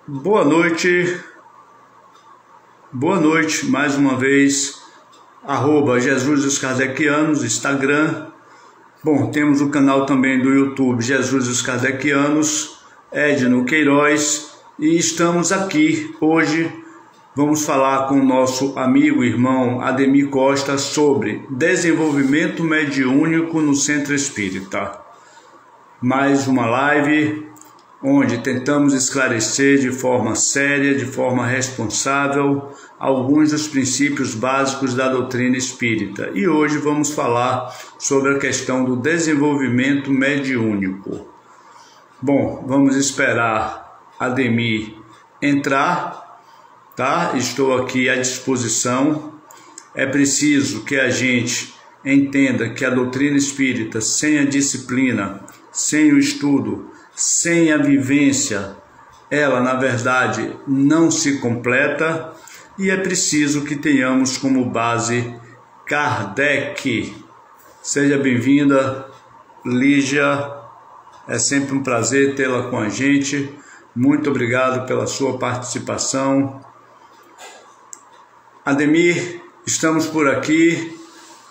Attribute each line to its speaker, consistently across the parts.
Speaker 1: Boa noite, mais uma vez, @Jesus dos Kardecianos, Instagram. Bom, temos o canal também do YouTube, Jesus dos Kardecianos, Edno Queiroz, e estamos aqui hoje, vamos falar com o nosso amigo e irmão Ademir Costa sobre desenvolvimento mediúnico no Centro Espírita. Mais uma live onde tentamos esclarecer de forma séria, de forma responsável, alguns dos princípios básicos da doutrina espírita. E hoje vamos falar sobre a questão do desenvolvimento mediúnico. Bom, vamos esperar Ademir entrar, tá? Estou aqui à disposição. É preciso que a gente entenda que a doutrina espírita, sem a disciplina, sem o estudo, sem a vivência, ela na verdade não se completa, e é preciso que tenhamos como base Kardec. Seja bem-vinda, Lígia, é sempre um prazer tê-la com a gente, muito obrigado pela sua participação. Ademir, estamos por aqui,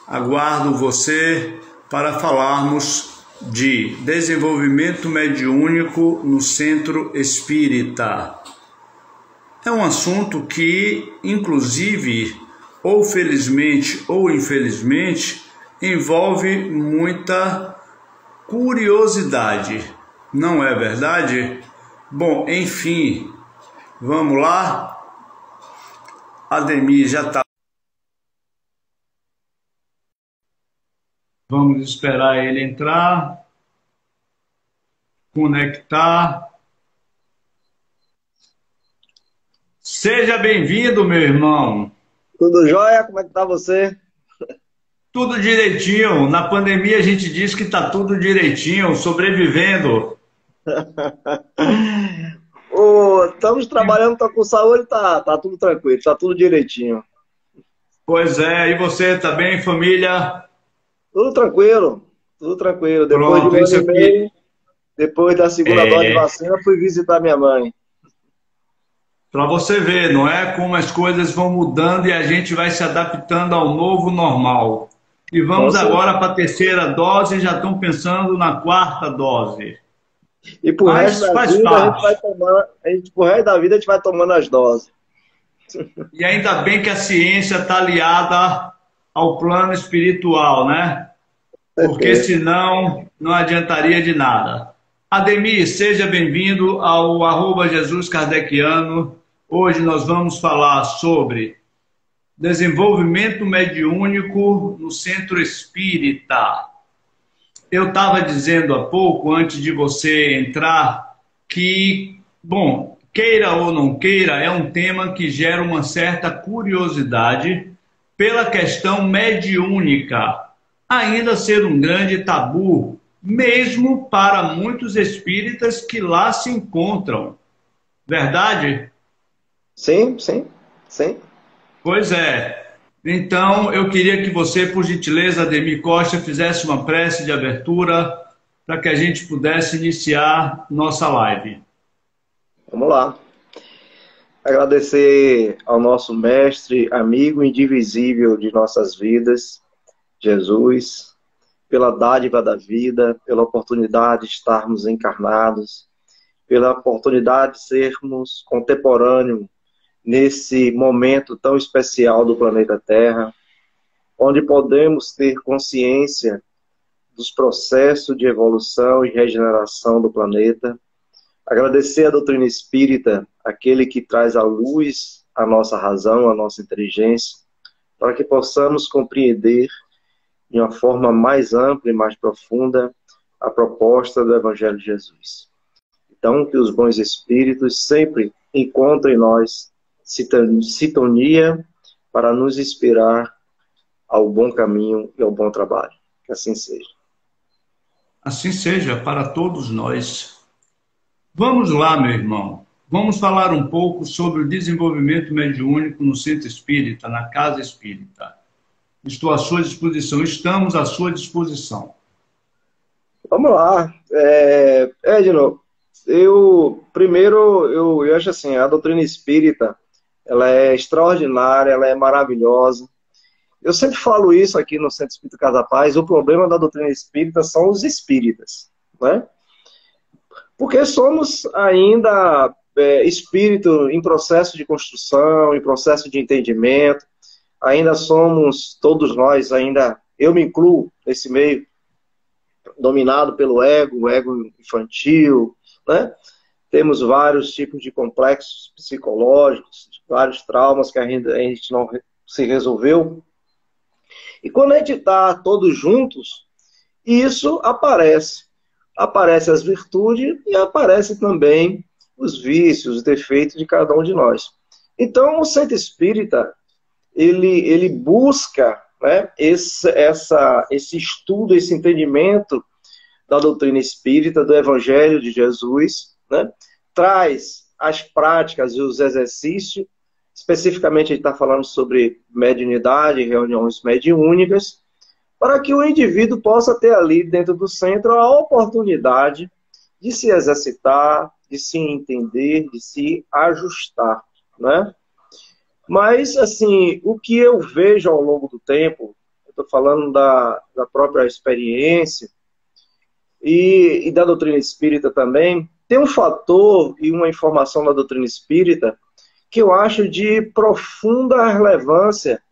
Speaker 1: aguardo você para falarmos de desenvolvimento mediúnico no Centro Espírita. É um assunto que, inclusive, ou felizmente ou infelizmente, envolve muita curiosidade, não é verdade? Bom, enfim, vamos lá? Ademir já está. Vamos esperar ele entrar, conectar. Seja bem-vindo, meu irmão.
Speaker 2: Tudo jóia? Como é que tá você?
Speaker 1: Tudo direitinho. Na pandemia a gente diz que tá tudo direitinho, sobrevivendo.
Speaker 2: Estamos trabalhando, tá com saúde, tá tudo tranquilo, tá tudo direitinho.
Speaker 1: Pois é, e você, tá bem, família?
Speaker 2: Tudo tranquilo, tudo tranquilo. Depois
Speaker 1: Pronto,
Speaker 2: de um
Speaker 1: isso
Speaker 2: ano e
Speaker 1: aqui.
Speaker 2: meio, depois da segunda dose de vacina, fui visitar minha mãe.
Speaker 1: Para você ver, não é? Como as coisas vão mudando e a gente vai se adaptando ao novo normal. E vamos agora para a terceira dose, já estão pensando na quarta dose.
Speaker 2: E pro resto da
Speaker 1: Faz
Speaker 2: vida,
Speaker 1: parte.
Speaker 2: pro resto da vida a gente vai tomando as doses.
Speaker 1: E ainda bem que a ciência está aliada ao plano espiritual, né? Porque senão não adiantaria de nada. Ademir, seja bem-vindo ao @Jesus Kardeciano. Hoje nós vamos falar sobre desenvolvimento mediúnico no Centro Espírita. Eu estava dizendo há pouco, antes de você entrar, que, bom, queira ou não queira, é um tema que gera uma certa curiosidade pela questão mediúnica, ainda ser um grande tabu, mesmo para muitos espíritas que lá se encontram. Verdade?
Speaker 2: Sim, sim, sim.
Speaker 1: Pois é. Então, eu queria que você, por gentileza, Ademir Costa, fizesse uma prece de abertura para que a gente pudesse iniciar nossa live.
Speaker 2: Vamos lá. Agradecer ao nosso mestre, amigo indivisível de nossas vidas, Jesus, pela dádiva da vida, pela oportunidade de estarmos encarnados, pela oportunidade de sermos contemporâneos nesse momento tão especial do planeta Terra, onde podemos ter consciência dos processos de evolução e regeneração do planeta. Agradecer a doutrina espírita, aquele que traz à luz a nossa razão, a nossa inteligência, para que possamos compreender de uma forma mais ampla e mais profunda a proposta do Evangelho de Jesus. Então, que os bons espíritos sempre encontrem em nós sintonia para nos inspirar ao bom caminho e ao bom trabalho. Que assim seja.
Speaker 1: Assim seja para todos nós. Vamos lá, meu irmão. Vamos falar um pouco sobre o desenvolvimento mediúnico no Centro Espírita, na Casa Espírita. Estou à sua disposição, estamos à sua disposição.
Speaker 2: Vamos lá. Edno, Eu acho assim, a doutrina espírita, ela é extraordinária, ela é maravilhosa. Eu sempre falo isso aqui no Centro Espírita Casa Paz, o problema da doutrina espírita são os espíritas, né? Porque somos ainda espírito em processo de construção, em processo de entendimento, ainda somos, todos nós, ainda, eu me incluo nesse meio, dominado pelo ego, o ego infantil, né? Temos vários tipos de complexos psicológicos, vários traumas que a gente não se resolveu. E quando a gente está todos juntos, isso aparece. Aparecem as virtudes e aparecem também os vícios, os defeitos de cada um de nós. Então, o centro espírita, ele busca, né, esse estudo, esse entendimento da doutrina espírita, do Evangelho de Jesus, né, traz as práticas e os exercícios. Especificamente, a gente está falando sobre mediunidade, reuniões mediúnicas, para que o indivíduo possa ter ali dentro do centro a oportunidade de se exercitar, de se entender, de se ajustar, né? Mas, assim, o que eu vejo ao longo do tempo, eu estou falando da própria experiência e da doutrina espírita também, tem um fator e uma informação da doutrina espírita que eu acho de profunda relevância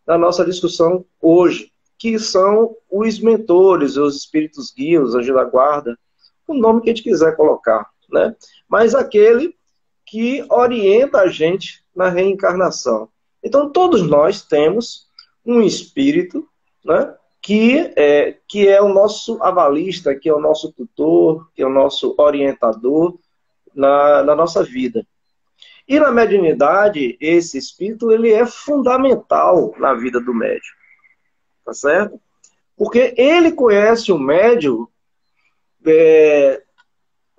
Speaker 2: na nossa discussão hoje, que são os mentores, os espíritos guias, os anjos da guarda, o nome que a gente quiser colocar, né? Mas aquele que orienta a gente na reencarnação. Então, todos nós temos um espírito, né, que é o nosso avalista, que é o nosso tutor, que é o nosso orientador na nossa vida. E na mediunidade, esse espírito ele é fundamental na vida do médium. Tá certo? Porque ele conhece o médium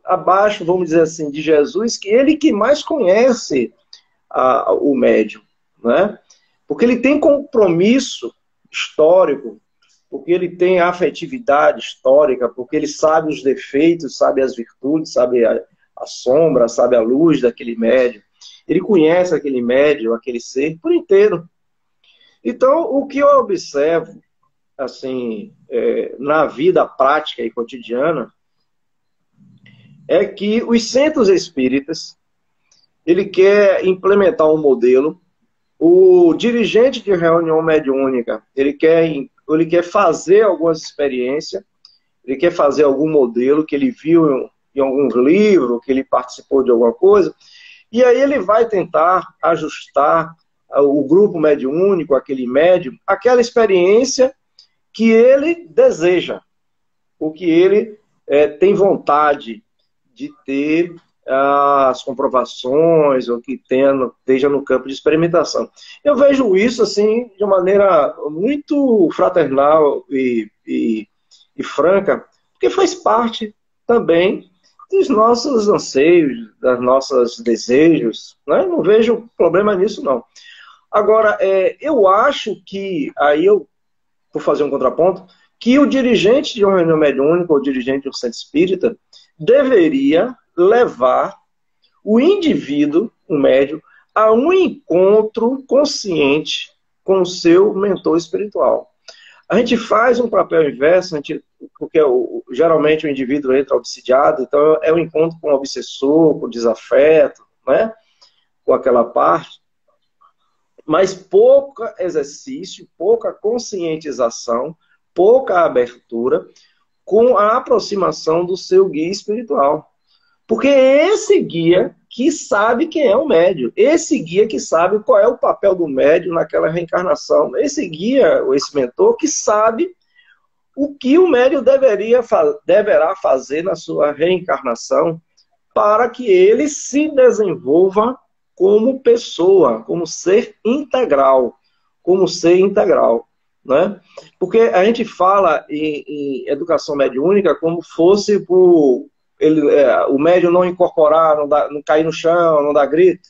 Speaker 2: abaixo, vamos dizer assim, de Jesus, que ele que mais conhece o médium, né? Porque ele tem compromisso histórico, porque ele tem afetividade histórica, porque ele sabe os defeitos, sabe as virtudes, sabe a sombra, sabe a luz daquele médium. Ele conhece aquele médium, aquele ser por inteiro. Então, o que eu observo, assim, na vida prática e cotidiana, é que os centros espíritas, ele quer implementar um modelo, o dirigente de reunião mediúnica, ele quer fazer algumas experiências, ele quer fazer algum modelo que ele viu em algum livro, que ele participou de alguma coisa, e aí ele vai tentar ajustar o grupo mediúnico, aquele médium, aquela experiência que ele deseja, o que ele tem vontade de ter as comprovações, ou que esteja no campo de experimentação. Eu vejo isso assim de maneira muito fraternal e franca, porque faz parte também dos nossos anseios, dos nossos desejos, né? Não vejo problema nisso, não. Agora, eu acho que, aí eu vou fazer um contraponto, que o dirigente de uma reunião mediúnica, ou o dirigente de um centro espírita, deveria levar o indivíduo, o médium, a um encontro consciente com o seu mentor espiritual. A gente faz um papel inverso, porque geralmente o indivíduo entra obsidiado, então é um encontro com o obsessor, com o desafeto, né? Com aquela parte, mas pouco exercício, pouca conscientização, pouca abertura com a aproximação do seu guia espiritual. Porque é esse guia que sabe quem é o médium, esse guia que sabe qual é o papel do médium naquela reencarnação, esse guia, ou esse mentor, que sabe o que o médium deverá fazer na sua reencarnação para que ele se desenvolva como pessoa, como ser integral, né? Porque a gente fala em educação mediúnica como fosse o médium não incorporar, não cair no chão, não dar grito.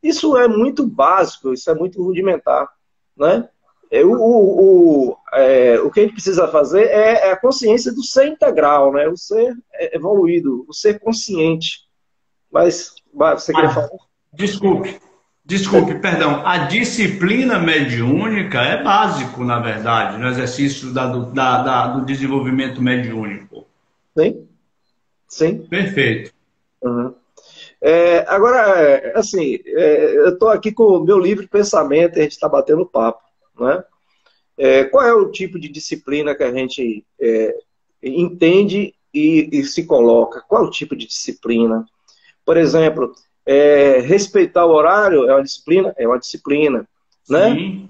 Speaker 2: Isso é muito básico, isso é muito rudimentar, né? O que a gente precisa fazer é a consciência do ser integral, né? O ser evoluído, o ser consciente. Mas você queria falar?
Speaker 1: Desculpe, perdão. A disciplina mediúnica é básico, na verdade, no exercício do desenvolvimento mediúnico.
Speaker 2: Sim, sim.
Speaker 1: Perfeito.
Speaker 2: Uhum. Agora, assim, eu estou aqui com o meu livre pensamento e a gente está batendo papo, né? Qual é o tipo de disciplina que a gente entende e se coloca? Qual é o tipo de disciplina? Por exemplo, respeitar o horário é uma disciplina? É uma disciplina, né?
Speaker 1: Sim.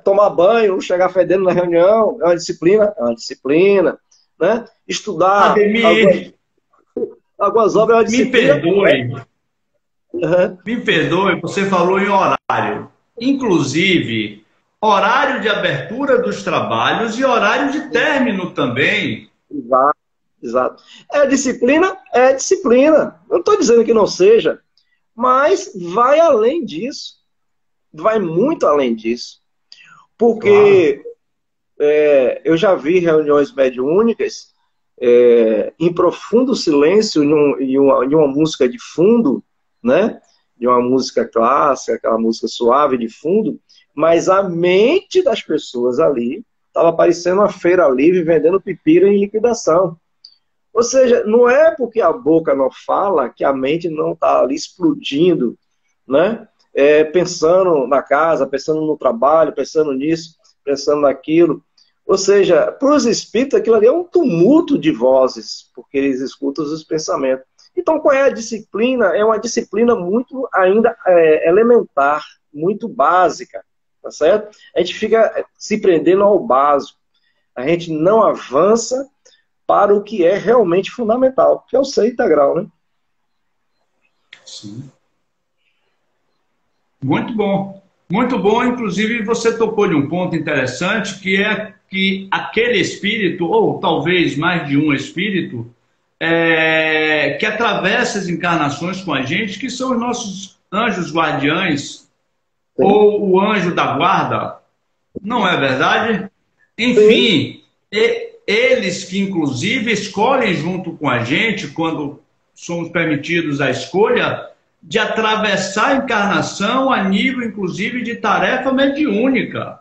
Speaker 2: Tomar banho, chegar fedendo na reunião, é uma disciplina? É uma disciplina, né? Estudar algumas obras é uma disciplina.
Speaker 1: Me perdoe, você falou em horário. Inclusive, horário de abertura dos trabalhos e horário de término também.
Speaker 2: Exato, exato. Disciplina? É disciplina. Eu não estou dizendo que não seja, mas vai além disso. Vai muito além disso. Porque eu já vi reuniões mediúnicas em profundo silêncio, em uma música de fundo, né? De uma música clássica, aquela música suave de fundo, mas a mente das pessoas ali estava parecendo uma feira livre vendendo pipira em liquidação. Ou seja, não é porque a boca não fala que a mente não está ali explodindo, né? Pensando na casa, pensando no trabalho, pensando nisso, pensando naquilo. Ou seja, para os espíritos aquilo ali é um tumulto de vozes, porque eles escutam os pensamentos. Então, qual é a disciplina? É uma disciplina muito ainda elementar, muito básica, tá certo? A gente fica se prendendo ao básico. A gente não avança para o que é realmente fundamental, que é o ser integral, né?
Speaker 1: Sim. Muito bom. Muito bom. Inclusive, você tocou de um ponto interessante, que é que aquele espírito, ou talvez mais de um espírito, que atravessa as encarnações com a gente, que são os nossos anjos guardiães, sim, ou o anjo da guarda, não é verdade? Enfim, eles que inclusive escolhem junto com a gente, quando somos permitidos a escolha, de atravessar a encarnação a nível inclusive de tarefa mediúnica.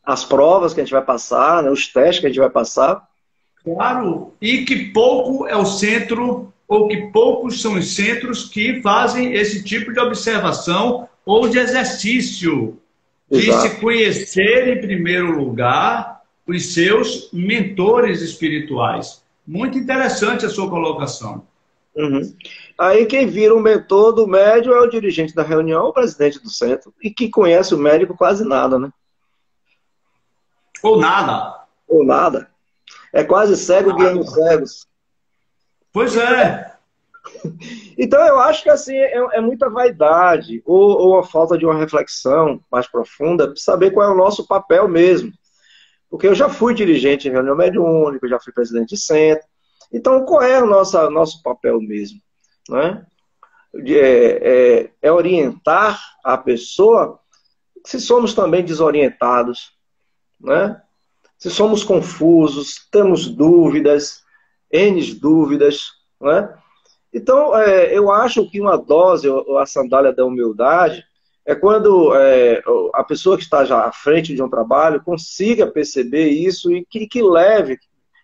Speaker 2: As provas que a gente vai passar, né, os testes que a gente vai passar.
Speaker 1: Claro, e que pouco é o centro, ou que poucos são os centros que fazem esse tipo de observação ou de exercício.
Speaker 2: Exato.
Speaker 1: De se conhecer, em primeiro lugar, os seus mentores espirituais. Muito interessante a sua colocação.
Speaker 2: Uhum. Aí quem vira o mentor do médium é o dirigente da reunião, o presidente do centro, e que conhece o médico quase nada, né?
Speaker 1: Ou nada.
Speaker 2: Ou nada. É quase cego guiando cegos.
Speaker 1: Pois é.
Speaker 2: Então eu acho que assim é muita vaidade ou a falta de uma reflexão mais profunda para saber qual é o nosso papel mesmo. Porque eu já fui dirigente em reunião mediúnica, eu já fui presidente de centro. Então qual é o nosso papel mesmo? Né? Orientar a pessoa se somos também desorientados, né? Se somos confusos, temos dúvidas, N dúvidas, né? Então, eu acho que uma dose, ou a sandália da humildade, é quando a pessoa que está já à frente de um trabalho consiga perceber isso e que leve,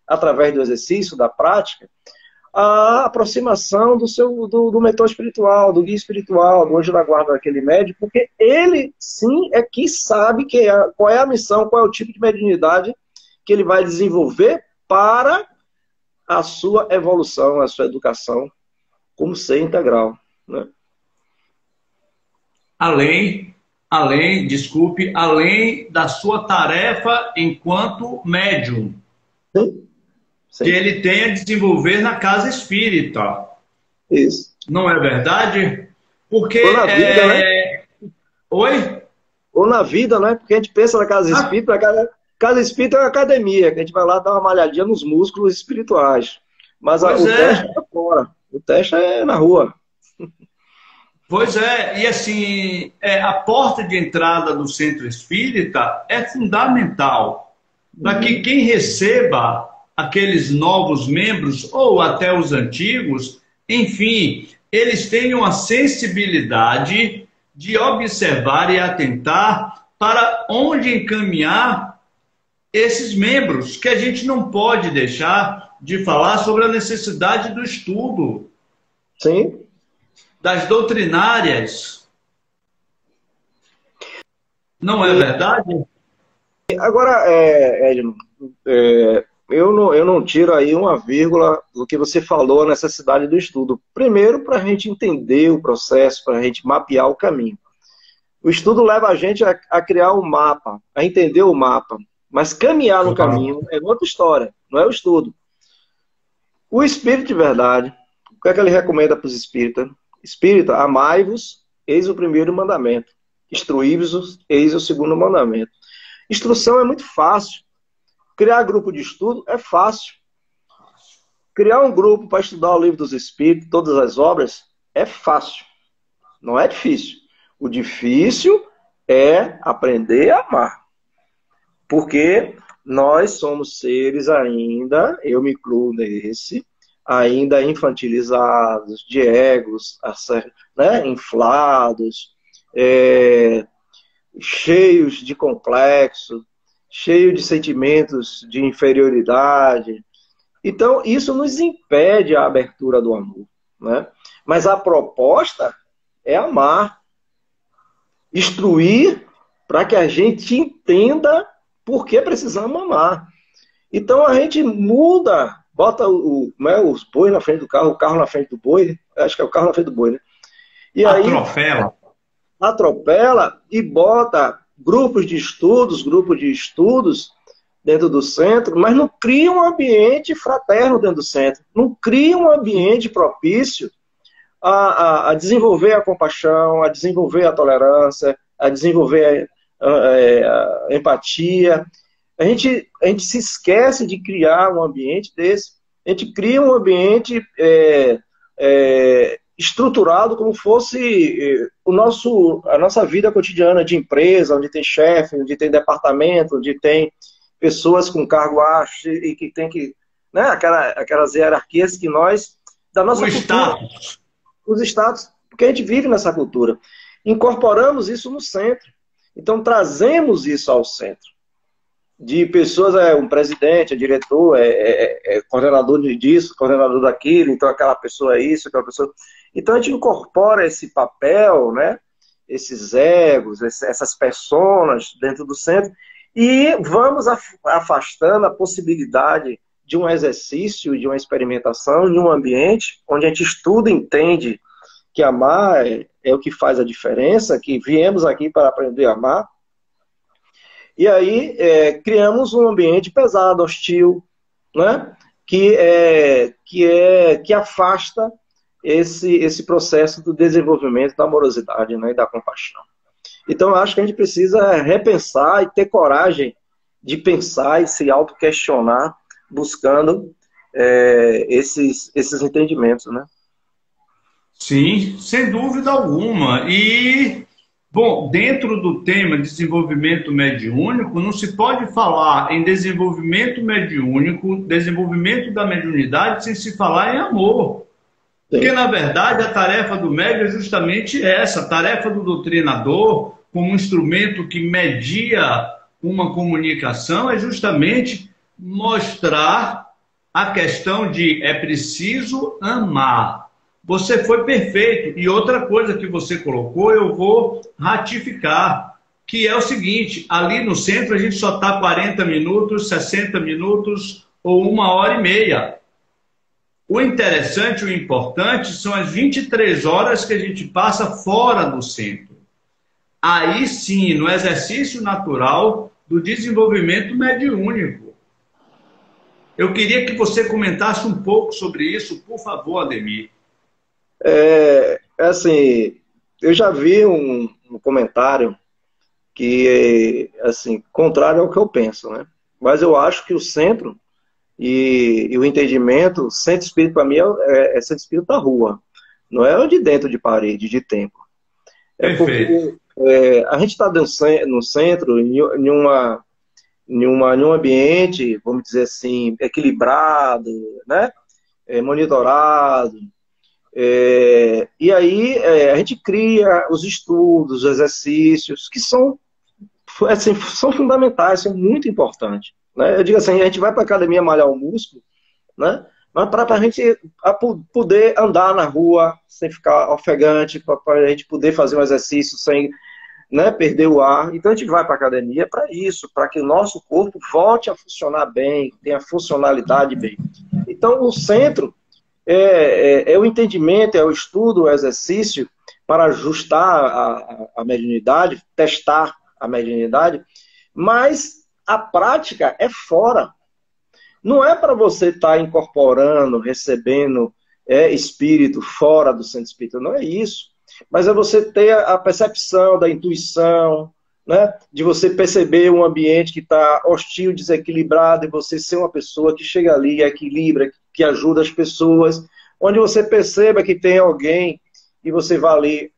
Speaker 2: através do exercício, da prática, a aproximação do mentor espiritual, do guia espiritual, do anjo da guarda daquele médium, porque ele, sim, é que sabe qual é a missão, qual é o tipo de mediunidade que ele vai desenvolver para a sua evolução, a sua educação como ser integral, né?
Speaker 1: Além da sua tarefa enquanto médium.
Speaker 2: Sim. Sim.
Speaker 1: Que ele tem a desenvolver na casa espírita.
Speaker 2: Isso.
Speaker 1: Não é verdade? Porque...
Speaker 2: Ou na vida, né?
Speaker 1: Oi?
Speaker 2: Ou na vida, né? Porque a gente pensa na casa espírita, a casa espírita é uma academia, que a gente vai lá dar uma malhadinha nos músculos espirituais. Mas o teste é fora. O teste é na rua.
Speaker 1: Pois é, e assim, a porta de entrada do centro espírita é fundamental para que
Speaker 2: Uhum.
Speaker 1: quem receba aqueles novos membros ou até os antigos, enfim, eles tenham a sensibilidade de observar e atentar para onde encaminhar esses membros, que a gente não pode deixar de falar sobre a necessidade do estudo,
Speaker 2: Sim.
Speaker 1: das doutrinárias. Não é verdade?
Speaker 2: Agora, Edno, eu não tiro aí uma vírgula do que você falou, a necessidade do estudo. Primeiro, para a gente entender o processo, para a gente mapear o caminho. O estudo leva a gente a criar um mapa, a entender o mapa. Mas caminhar no
Speaker 1: Claro.
Speaker 2: caminho é outra história, não é o estudo. O espírito de verdade, o que é que ele recomenda para os espíritas? Espírita, amai-vos, eis o primeiro mandamento. Instruí-vos, eis o segundo mandamento. Instrução é muito fácil. Criar grupo de estudo é fácil. Criar um grupo para estudar o livro dos Espíritos, todas as obras, é fácil. Não é difícil. O difícil é aprender a amar. Porque nós somos seres ainda, eu me incluo nesse, ainda infantilizados, de egos, né, inflados, cheios de complexo, cheios de sentimentos de inferioridade. Então, isso nos impede a abertura do amor, né? Mas a proposta é amar, instruir para que a gente entenda por que precisamos amar. Então, a gente muda, bota os bois na frente do carro, o carro na frente do boi, acho que é o carro na frente do boi, né? E aí
Speaker 1: Atropela.
Speaker 2: atropela e bota grupos de estudos dentro do centro, mas não cria um ambiente fraterno dentro do centro, não cria um ambiente propício a desenvolver a compaixão, a desenvolver a tolerância, a desenvolver a empatia. A gente se esquece de criar um ambiente desse. A gente cria um ambiente estruturado como fosse a nossa vida cotidiana de empresa, onde tem chefe, onde tem departamento, onde tem pessoas com cargo baixo e que tem que... Né, aquelas hierarquias que nós, da
Speaker 1: O
Speaker 2: nossa cultura,
Speaker 1: status.
Speaker 2: os status, porque a gente vive nessa cultura. Incorporamos isso no centro. Então, trazemos isso ao centro. De pessoas, um presidente, diretor, coordenador disso, coordenador daquilo, então aquela pessoa é isso, aquela pessoa... Então, a gente incorpora esse papel, né, esses egos, essas personas dentro do centro, e vamos afastando a possibilidade de um exercício, de uma experimentação em um ambiente onde a gente estuda e entende que amar é o que faz a diferença, que viemos aqui para aprender a amar. E aí criamos um ambiente pesado, hostil, né? que afasta esse processo do desenvolvimento da amorosidade, né? E da compaixão. Então, eu acho que a gente precisa repensar e ter coragem de pensar e se auto-questionar, buscando esses entendimentos, né?
Speaker 1: Sim, sem dúvida alguma. E, bom, dentro do tema desenvolvimento mediúnico, não se pode falar em desenvolvimento mediúnico, desenvolvimento da mediunidade, sem se falar em amor. Porque,
Speaker 2: Sim.
Speaker 1: na verdade, a tarefa do médium é justamente essa, a tarefa do doutrinador, como instrumento que media uma comunicação, é justamente mostrar a questão de é preciso amar. Você foi perfeito. E outra coisa que você colocou, eu vou ratificar, que é o seguinte, ali no centro a gente só está 40 minutos, 60 minutos ou 1h30. O interessante, o importante, são as 23 horas que a gente passa fora do centro. Aí sim, no exercício natural do desenvolvimento mediúnico. Eu queria que você comentasse um pouco sobre isso, por favor, Ademir.
Speaker 2: Assim, eu já vi um comentário que, assim, contrário ao que eu penso, né? Mas eu acho que o centro e o entendimento, centro espírita para mim é centro espírita da rua. Não é o de dentro de parede, de templo. É
Speaker 1: Perfeito.
Speaker 2: porque a gente está no centro, em um ambiente, vamos dizer assim, equilibrado, né? Monitorado. E aí a gente cria os estudos, os exercícios, que são, assim, são fundamentais, são muito importantes. Né? Eu digo assim, a gente vai para a academia malhar o músculo, né? Mas para a gente poder andar na rua sem ficar ofegante, para a gente poder fazer um exercício sem, né, perder o ar. Então a gente vai para a academia para isso, para que o nosso corpo volte a funcionar bem, tenha funcionalidade bem. Então o centro é o entendimento, é o estudo, o exercício para ajustar a mediunidade, testar a mediunidade, mas a prática é fora. Não é para você estar incorporando, recebendo espírito fora do centro espírita, não é isso. Mas é você ter a percepção da intuição, né? De você perceber um ambiente que está hostil, desequilibrado, e você ser uma pessoa que chega ali, equilibra, que ajuda as pessoas, onde você perceba que tem alguém e você vai ali,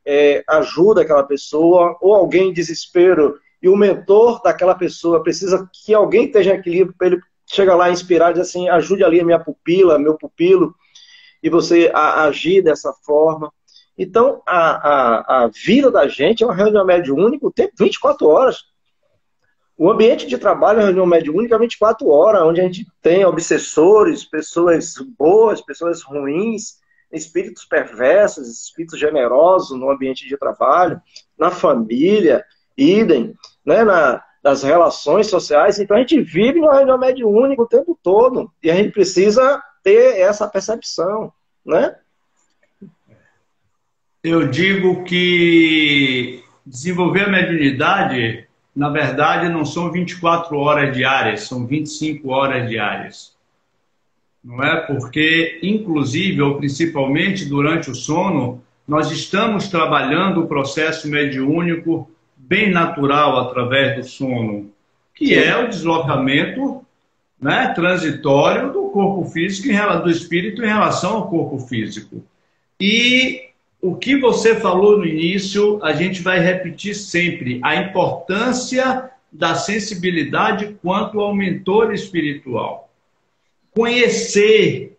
Speaker 2: ajuda aquela pessoa, ou alguém em desespero, e o mentor daquela pessoa precisa que alguém esteja em equilíbrio para ele chegar lá e inspirar, dizer assim, ajude ali a minha pupila, meu pupilo, e você agir dessa forma. Então, a vida da gente é uma reunião mediúnica o tempo 24 horas. O ambiente de trabalho é uma reunião mediúnica 24 horas, onde a gente tem obsessores, pessoas boas, pessoas ruins, espíritos perversos, espíritos generosos no ambiente de trabalho, na família, idem, né, nas relações sociais. Então, a gente vive numa reunião mediúnica o tempo todo. E a gente precisa ter essa percepção, né?
Speaker 1: Eu digo que desenvolver a mediunidade, na verdade, não são 24 horas diárias, são 25 horas diárias. Não é? Porque, inclusive, ou principalmente durante o sono, nós estamos trabalhando o processo mediúnico bem natural através do sono, que é o deslocamento, né, transitório do corpo físico, do espírito em relação ao corpo físico. E o que você falou no início, a gente vai repetir sempre, a importância da sensibilidade quanto ao mentor espiritual. Conhecer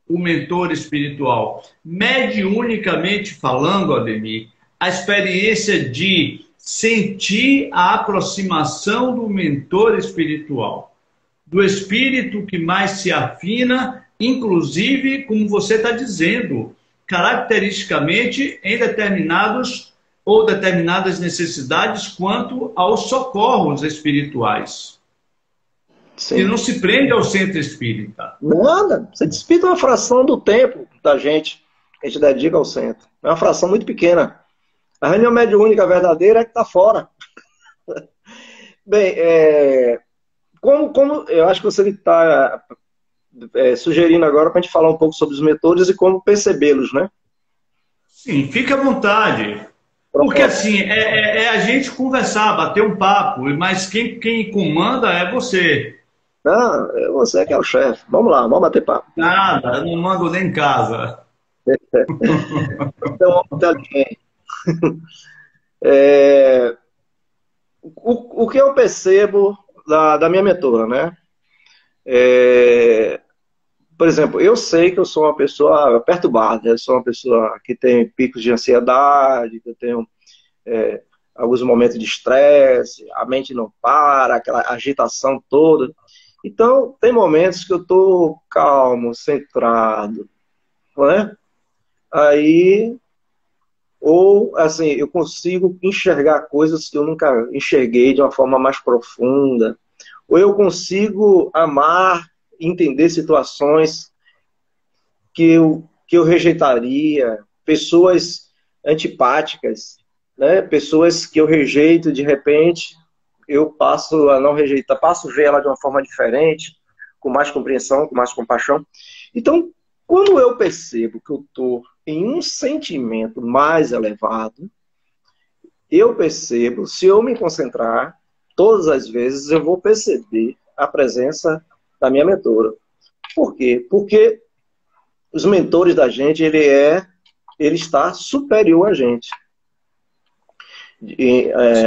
Speaker 1: o mentor espiritual. Mediunicamente falando, Ademir, a experiência de sentir a aproximação do mentor espiritual, do espírito que mais se afina, inclusive, como você está dizendo, caracteristicamente em determinados ou determinadas necessidades quanto aos socorros espirituais.
Speaker 2: Sim.
Speaker 1: E não se prende ao centro espírita.
Speaker 2: Nada. Você espírita é uma fração do tempo da gente que a gente dedica ao centro. É uma fração muito pequena. A reunião mediúnica verdadeira é que está fora. Bem, como eu acho que você está sugerindo agora para a gente falar um pouco sobre os mentores e como percebê-los, né?
Speaker 1: Sim, fique à vontade. Porque assim, é a gente conversar, bater um papo, mas quem comanda é você.
Speaker 2: Não, é você que é o chefe. Vamos lá, vamos bater papo.
Speaker 1: Nada, eu não mando nem em casa.
Speaker 2: Então, vamos ter alguém. O que eu percebo da minha mentora, né? Por exemplo, eu sei que eu sou uma pessoa perturbada, eu sou uma pessoa que tem picos de ansiedade, que eu tenho alguns momentos de estresse, a mente não para, aquela agitação toda. Então, tem momentos que eu estou calmo, centrado, né? Aí, ou assim, eu consigo enxergar coisas que eu nunca enxerguei de uma forma mais profunda, ou eu consigo amar, entender situações que eu rejeitaria, pessoas antipáticas, né? Pessoas que eu rejeito, de repente eu passo a não rejeitar, passo a ver ela de uma forma diferente, com mais compreensão, com mais compaixão. Então, quando eu percebo que eu estou em um sentimento mais elevado, eu percebo, se eu me concentrar, todas as vezes eu vou perceber a presença da minha mentora. Por quê? Porque os mentores da gente, ele é ele está superior a gente,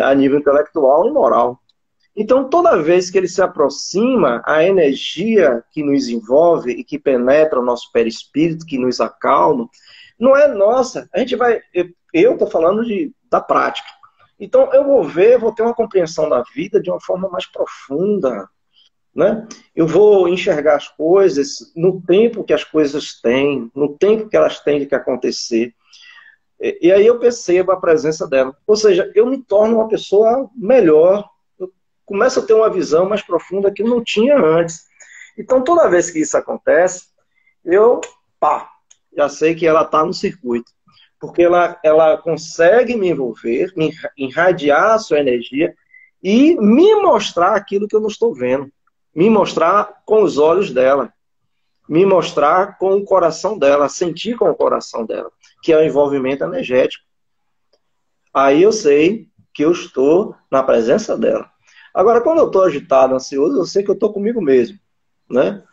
Speaker 2: a nível intelectual e moral. Então, toda vez que ele se aproxima, a energia que nos envolve e que penetra o nosso perispírito, que nos acalma, não é nossa. A gente vai... Eu estou falando da prática. Então, eu vou ter uma compreensão da vida de uma forma mais profunda, né? Eu vou enxergar as coisas no tempo que as coisas têm, no tempo que elas têm que acontecer. E aí eu percebo a presença dela. Ou seja, eu me torno uma pessoa melhor, começo a ter uma visão mais profunda que eu não tinha antes. Então, toda vez que isso acontece, eu já sei que ela está no circuito. Porque ela consegue me envolver, me irradiar a sua energia e me mostrar aquilo que eu não estou vendo. Me mostrar com os olhos dela. Me mostrar com o coração dela, sentir com o coração dela, que é o envolvimento energético. Aí eu sei que eu estou na presença dela. Agora, quando eu estou agitado, ansioso, eu sei que eu estou comigo mesmo, né?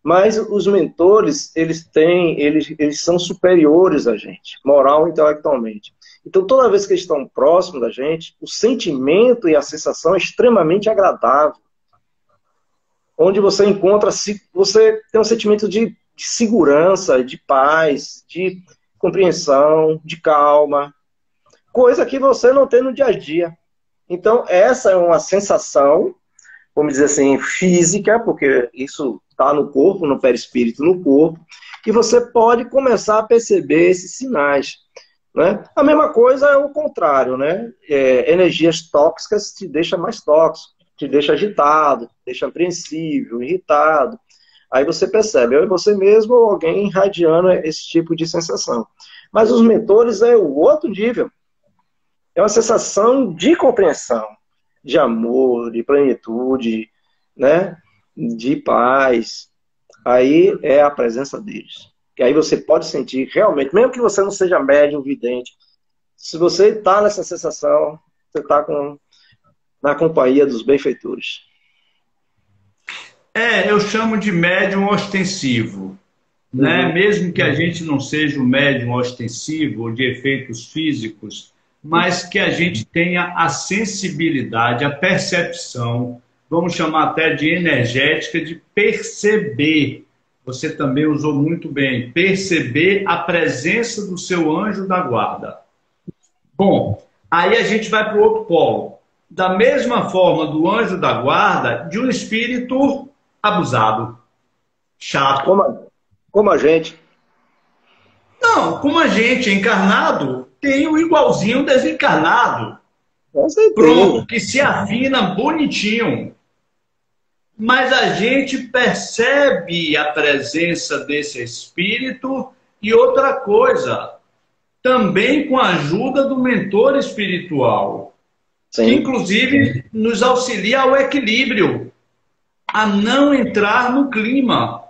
Speaker 2: Mas os mentores, eles são superiores a gente, moral e intelectualmente. Então, toda vez que eles estão próximos da gente, o sentimento e a sensação é extremamente agradável. Onde você encontra, você tem um sentimento de segurança, de paz, de compreensão, de calma, coisa que você não tem no dia a dia. Então, essa é uma sensação, vamos dizer assim, física, porque isso está no corpo, no perispírito, no corpo, que você pode começar a perceber esses sinais, né? A mesma coisa é o contrário, né? Energias tóxicas te deixam mais tóxico, te deixa agitado, te deixa apreensivo, irritado. Aí você percebe, eu e você mesmo, alguém irradiando esse tipo de sensação. Mas os mentores é o outro nível. É uma sensação de compreensão, de amor, de plenitude, né? De paz. Aí é a presença deles. Que aí você pode sentir realmente, mesmo que você não seja médium, vidente, se você está nessa sensação, você está na companhia dos benfeitores.
Speaker 1: Eu chamo de médium ostensivo, né? Mesmo que a gente não seja um médium ostensivo ou de efeitos físicos, mas que a gente tenha a sensibilidade, a percepção, vamos chamar até de energética, de perceber. Você também usou muito bem, perceber a presença do seu anjo da guarda. Bom, aí a gente vai para o outro polo. Da mesma forma do anjo da guarda, de um espírito abusado, chato.
Speaker 2: Como a gente.
Speaker 1: Não, como a gente encarnado, tem o igualzinho desencarnado. Pronto, que se afina bonitinho. Mas a gente percebe a presença desse espírito e outra coisa, também com a ajuda do mentor espiritual.
Speaker 2: Sim.
Speaker 1: Que inclusive nos auxilia ao equilíbrio, a não entrar no clima.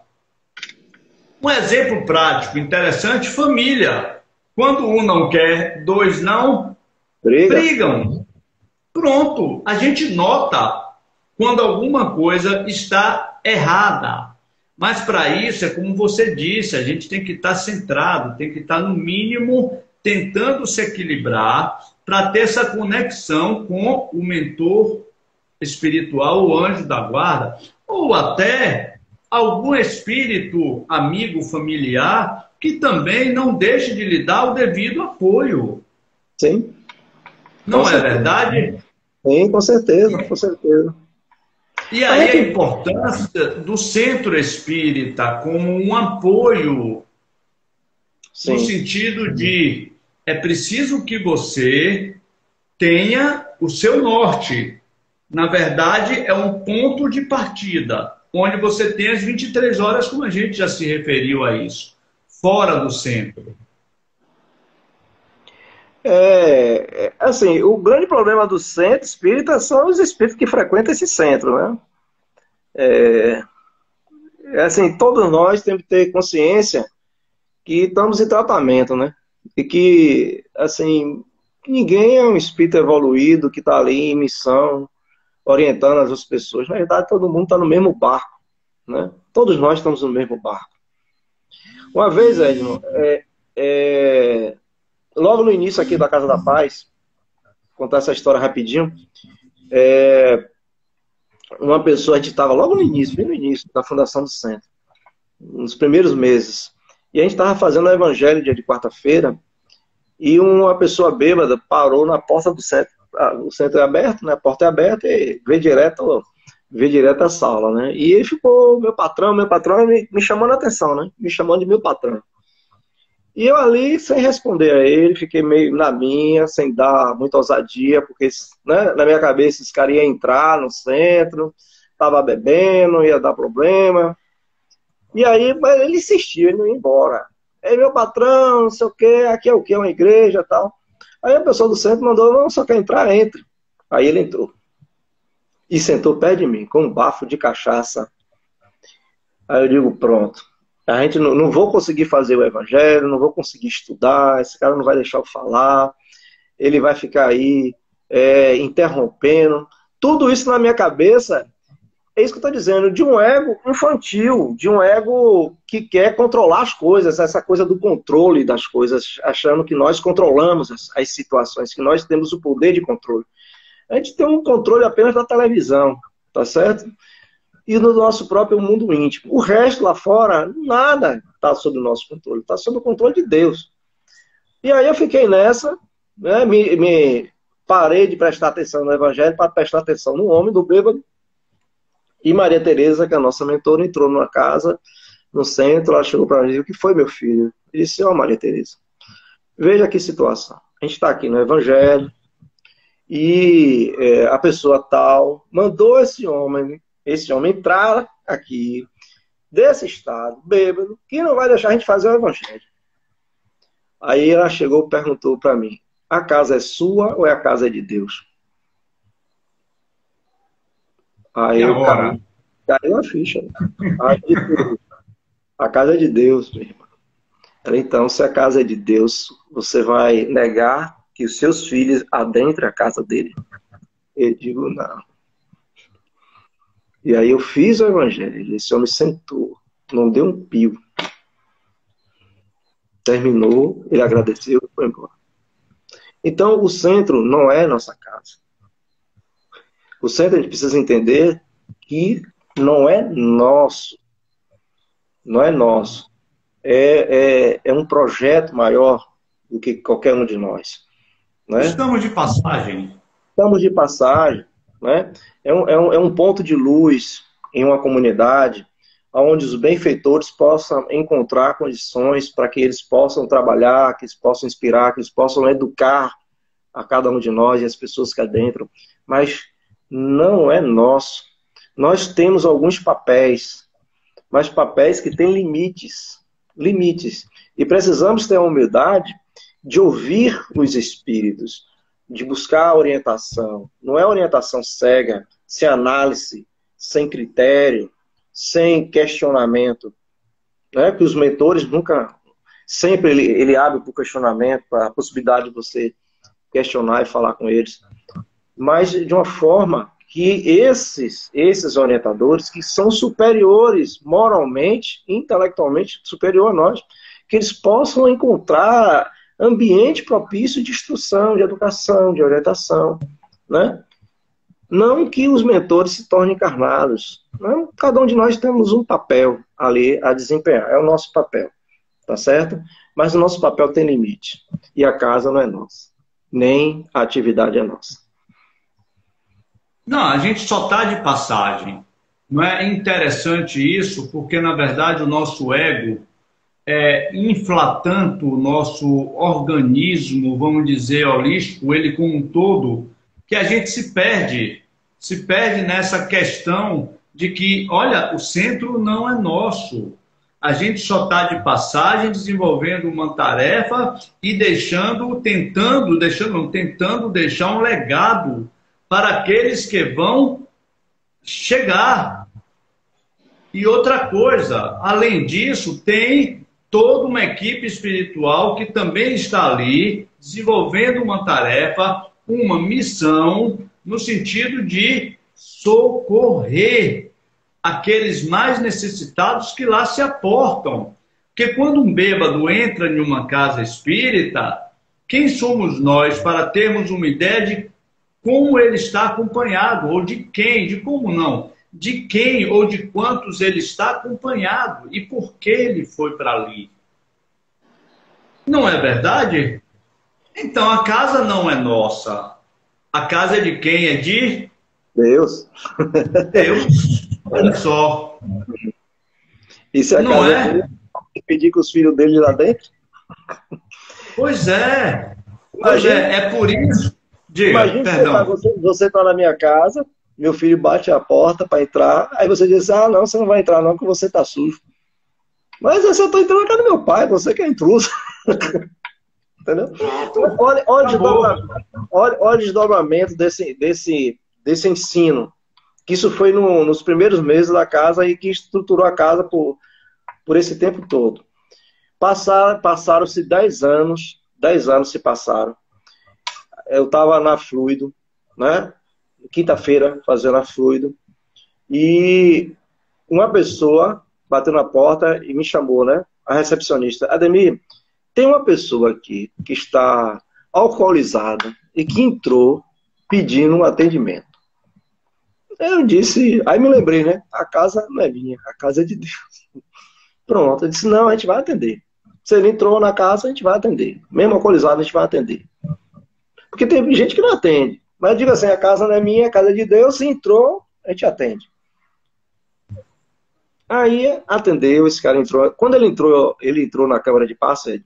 Speaker 1: Um exemplo prático, interessante, família. Quando um não quer, dois não, brigam. Pronto, a gente nota quando alguma coisa está errada. Mas para isso, é como você disse, a gente tem que estar centrado, tem que estar no mínimo tentando se equilibrar para ter essa conexão com o mentor espiritual, o anjo da guarda, ou até algum espírito amigo, familiar, que também não deixe de lhe dar o devido apoio.
Speaker 2: Sim.
Speaker 1: Não é verdade?
Speaker 2: Sim, com certeza, com certeza.
Speaker 1: E aí a importância do centro espírita como um apoio, no sentido de é preciso que você tenha o seu norte. Na verdade, é um ponto de partida, onde você tem as 23 horas, como a gente já se referiu a isso, fora do centro.
Speaker 2: Assim, o grande problema do centro espírita são os espíritos que frequentam esse centro, né? Assim, todos nós temos que ter consciência que estamos em tratamento, né? E que, assim, ninguém é um espírito evoluído que está ali em missão, orientando as outras pessoas. Na verdade, todo mundo está no mesmo barco, né? Todos nós estamos no mesmo barco. Uma vez, Edno, logo no início aqui da Casa da Paz, vou contar essa história rapidinho, uma pessoa, a gente estava logo no início, bem no início da fundação do centro, nos primeiros meses, e a gente estava fazendo o evangelho dia de quarta-feira, e uma pessoa bêbada parou na porta do centro. O centro é aberto, né? A porta é aberta e vê direto a sala, né? E ele ficou, meu patrão me chamando a atenção, né? Me chamando de meu patrão. E eu ali, sem responder a ele, fiquei meio na minha, sem dar muita ousadia, porque, né, na minha cabeça esse cara ia entrar no centro, tava bebendo, ia dar problema. E aí, mas ele insistiu, ele não ia embora. Aí, meu patrão, não sei o quê, aqui é o quê? Uma igreja e tal. Aí a pessoa do centro mandou, não, só quer entrar, entre. Aí ele entrou. E sentou perto de mim, com um bafo de cachaça. Aí eu digo, pronto. A gente não vou conseguir fazer o evangelho, não vou conseguir estudar, esse cara não vai deixar eu falar, ele vai ficar aí interrompendo. Tudo isso na minha cabeça, é isso que eu estou dizendo, de um ego infantil, de um ego que quer controlar as coisas, essa coisa do controle das coisas, achando que nós controlamos as situações, que nós temos o poder de controle. A gente tem um controle apenas da televisão, tá certo? E no nosso próprio mundo íntimo. O resto lá fora, nada está sob o nosso controle, está sob o controle de Deus. E aí eu fiquei nessa, né, me parei de prestar atenção no evangelho para prestar atenção no homem, do bêbado. E Maria Tereza, que é a nossa mentora, entrou numa casa, no centro, ela chegou para mim e disse, o que foi, meu filho? Eu disse, ó, Maria Tereza, veja que situação. A gente está aqui no evangelho, e a pessoa tal mandou esse homem entrar aqui, desse estado, bêbado, que não vai deixar a gente fazer o evangelho. Aí ela chegou e perguntou para mim, a casa é sua ou a casa é de Deus? Aí eu caiu a ficha. Aí, a casa é de Deus, meu irmão. Então, se a casa é de Deus, você vai negar que os seus filhos adentrem a casa dele? Eu digo, não. E aí eu fiz o evangelho. Esse homem sentou, não deu um pio. Terminou, ele agradeceu e foi embora. Então, o centro não é nossa casa. O centro a gente precisa entender que não é nosso. Não é nosso. É um projeto maior do que qualquer um de nós. Né?
Speaker 1: Estamos de passagem.
Speaker 2: Estamos de passagem. Né? É um ponto de luz em uma comunidade onde os benfeitores possam encontrar condições para que eles possam trabalhar, que eles possam inspirar, que eles possam educar a cada um de nós e as pessoas que adentram. Mas não é nosso. Nós temos alguns papéis, mas papéis que têm limites. E precisamos ter a humildade de ouvir os espíritos, de buscar orientação. Não é orientação cega, sem análise, sem critério, sem questionamento. Né? Que os mentores nunca... Sempre ele abre para o questionamento, para a possibilidade de você questionar e falar com eles. Mas de uma forma que esses orientadores, que são superiores moralmente, intelectualmente superior a nós, que eles possam encontrar ambiente propício de instrução, de educação, de orientação, né? Não que os mentores se tornem encarnados. Não? Cada um de nós temos um papel ali a desempenhar, é o nosso papel, tá certo? Mas o nosso papel tem limite, e a casa não é nossa, nem a atividade é nossa.
Speaker 1: Não, a gente só está de passagem. Não é interessante isso, porque na verdade o nosso ego infla tanto o nosso organismo, vamos dizer, holístico, ele como um todo, que a gente se perde nessa questão de que, olha, o centro não é nosso. A gente só está de passagem, desenvolvendo uma tarefa e tentando deixar um legado para aqueles que vão chegar. E outra coisa, além disso, tem toda uma equipe espiritual que também está ali, desenvolvendo uma tarefa, uma missão, no sentido de socorrer aqueles mais necessitados que lá se aportam. Porque quando um bêbado entra em uma casa espírita, quem somos nós para termos uma ideia de como ele está acompanhado, ou de quem, de como não, de quem ou de quantos ele está acompanhado e por que ele foi para ali? Não é verdade? Então a casa não é nossa. A casa é de quem? É de
Speaker 2: Deus.
Speaker 1: Deus. Olha só.
Speaker 2: E se a
Speaker 1: Não
Speaker 2: casa
Speaker 1: é?
Speaker 2: dele, pedir com os filhos dele lá dentro?
Speaker 1: Pois é. Pois
Speaker 2: Imagina,
Speaker 1: é, é por isso. Diga,
Speaker 2: imagina
Speaker 1: perdão.
Speaker 2: você tá na minha casa, meu filho bate a porta para entrar, aí você diz, ah, não, você não vai entrar não, porque você tá sujo. Mas eu só tô entrando na casa do meu pai, você que é intruso. Entendeu?
Speaker 1: Pronto. Acabou.
Speaker 2: Olha o desdobramento desse ensino. Que isso foi nos primeiros meses da casa e que estruturou a casa por esse tempo todo. Passaram-se 10 anos, 10 anos se passaram. Eu estava na Fluido, né? Quinta-feira, fazendo a Fluido, e uma pessoa bateu na porta e me chamou, né? A recepcionista. Ademir, tem uma pessoa aqui que está alcoolizada e que entrou pedindo um atendimento. Eu disse, aí me lembrei, né? A casa não é minha, a casa é de Deus. Pronto, eu disse, não, a gente vai atender. Se ele entrou na casa, a gente vai atender. Mesmo alcoolizado, a gente vai atender. Porque tem gente que não atende. Mas diga assim, a casa não é minha, a casa é de Deus, se entrou, a gente atende. Aí atendeu, esse cara entrou. Quando ele entrou na câmara de passe,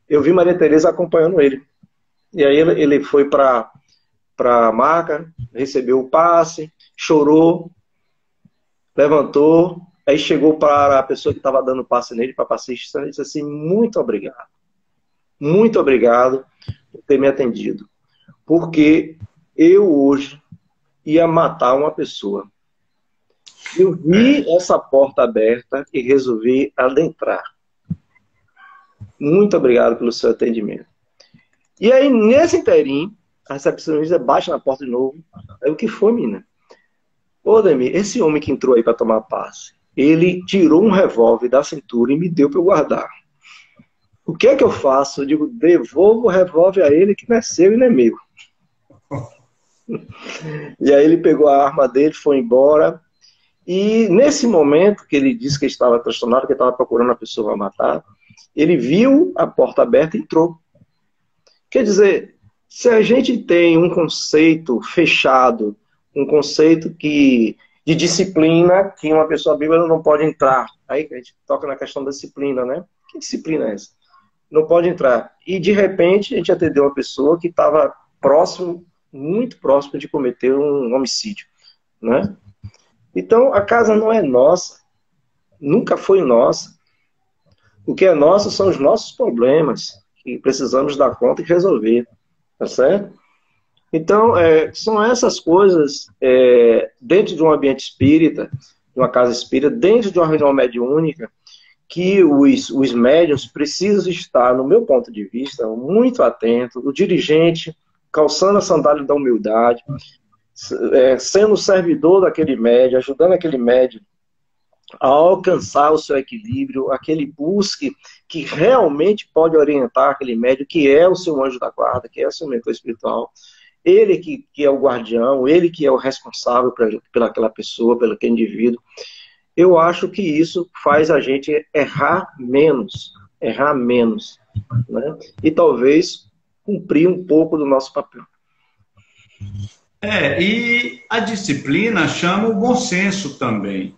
Speaker 2: eu vi Maria Tereza acompanhando ele. E aí ele foi para a maca, recebeu o passe, chorou, levantou, aí chegou para a pessoa que estava dando passe nele, para a passista, e disse assim, muito obrigado por ter me atendido. Porque eu hoje ia matar uma pessoa. Eu vi essa porta aberta e resolvi adentrar. Muito obrigado pelo seu atendimento. E aí, nesse inteirinho, a recepcionista baixa na porta de novo. Aí, o que foi, menina? Ô, Demir, esse homem que entrou aí para tomar passe, ele tirou um revólver da cintura e me deu para eu guardar. O que é que eu faço? Eu digo, devolvo o revólver a ele, que não é seu e não é meu. E aí ele pegou a arma dele, foi embora. E nesse momento que ele disse que estava transtornado, que estava procurando a pessoa para matar, ele viu a porta aberta e entrou. Quer dizer, se a gente tem um conceito fechado, um conceito de disciplina, que uma pessoa bíblica não pode entrar. Aí a gente toca na questão da disciplina, né? Que disciplina é essa? Não pode entrar. E de repente a gente atendeu uma pessoa que estava próximo, muito próximo de cometer um homicídio, né? Então a casa não é nossa, nunca foi nossa. O que é nosso são os nossos problemas, que precisamos dar conta e resolver, tá certo? Então, são essas coisas, dentro de um ambiente espírita, de uma casa espírita, dentro de uma reunião mediúnica, que os médiuns precisam estar, no meu ponto de vista, muito atentos, o dirigente calçando a sandália da humildade, sendo o servidor daquele médium, ajudando aquele médium a alcançar o seu equilíbrio, aquele busque que realmente pode orientar aquele médium, que é o seu anjo da guarda, que é o seu mentor espiritual, ele que é o guardião, ele que é o responsável pelaquela pessoa, pelo aquele indivíduo. Eu acho que isso faz a gente errar menos, né? E talvez cumprir um pouco do nosso papel.
Speaker 1: E a disciplina chama o bom senso também.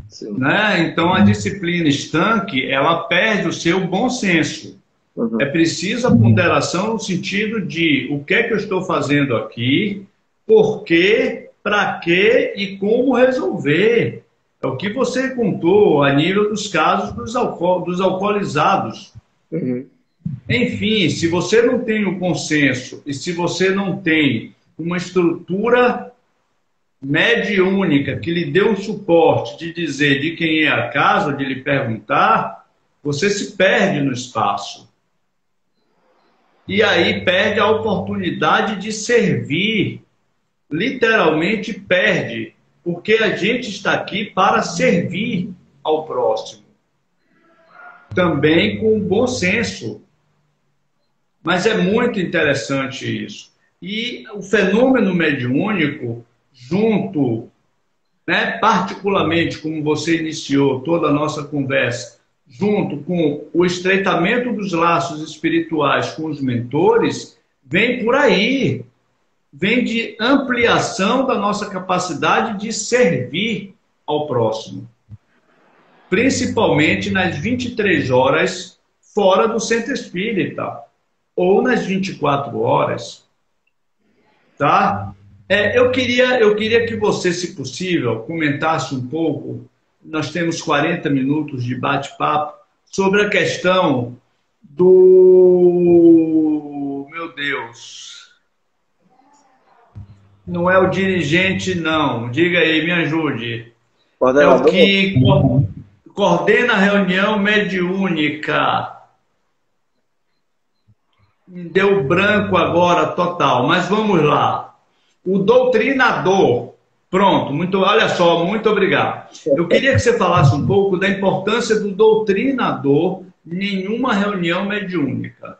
Speaker 2: Sim.
Speaker 1: Né? Então, a disciplina estanque, ela perde o seu bom senso.
Speaker 2: Uhum.
Speaker 1: É preciso a ponderação no sentido de o que é que eu estou fazendo aqui, por quê, para quê e como resolver. É o que você contou a nível dos casos dos alcoolizados.
Speaker 2: Uhum.
Speaker 1: Enfim, se você não tem o consenso e se você não tem uma estrutura mediúnica que lhe dê um suporte de dizer de quem é a casa, de lhe perguntar, você se perde no espaço. E aí perde a oportunidade de servir. Literalmente perde, porque a gente está aqui para servir ao próximo. também com bom senso. Mas é muito interessante isso. E o fenômeno mediúnico, junto, né, particularmente como você iniciou toda a nossa conversa, junto com o estreitamento dos laços espirituais com os mentores, vem por aí. Vem de ampliação da nossa capacidade de servir ao próximo. Principalmente nas 23 horas fora do centro espírita, ou nas 24 horas. Tá? Eu queria que você, se possível, comentasse um pouco, nós temos 40 minutos de bate-papo, sobre a questão do... Meu Deus... Não é o dirigente, não. Diga aí, me ajude. É o que coordena a reunião mediúnica. Deu branco agora, total. Mas vamos lá. O doutrinador. Pronto, olha só, muito obrigado. Eu queria que você falasse um pouco da importância do doutrinador em nenhuma reunião mediúnica.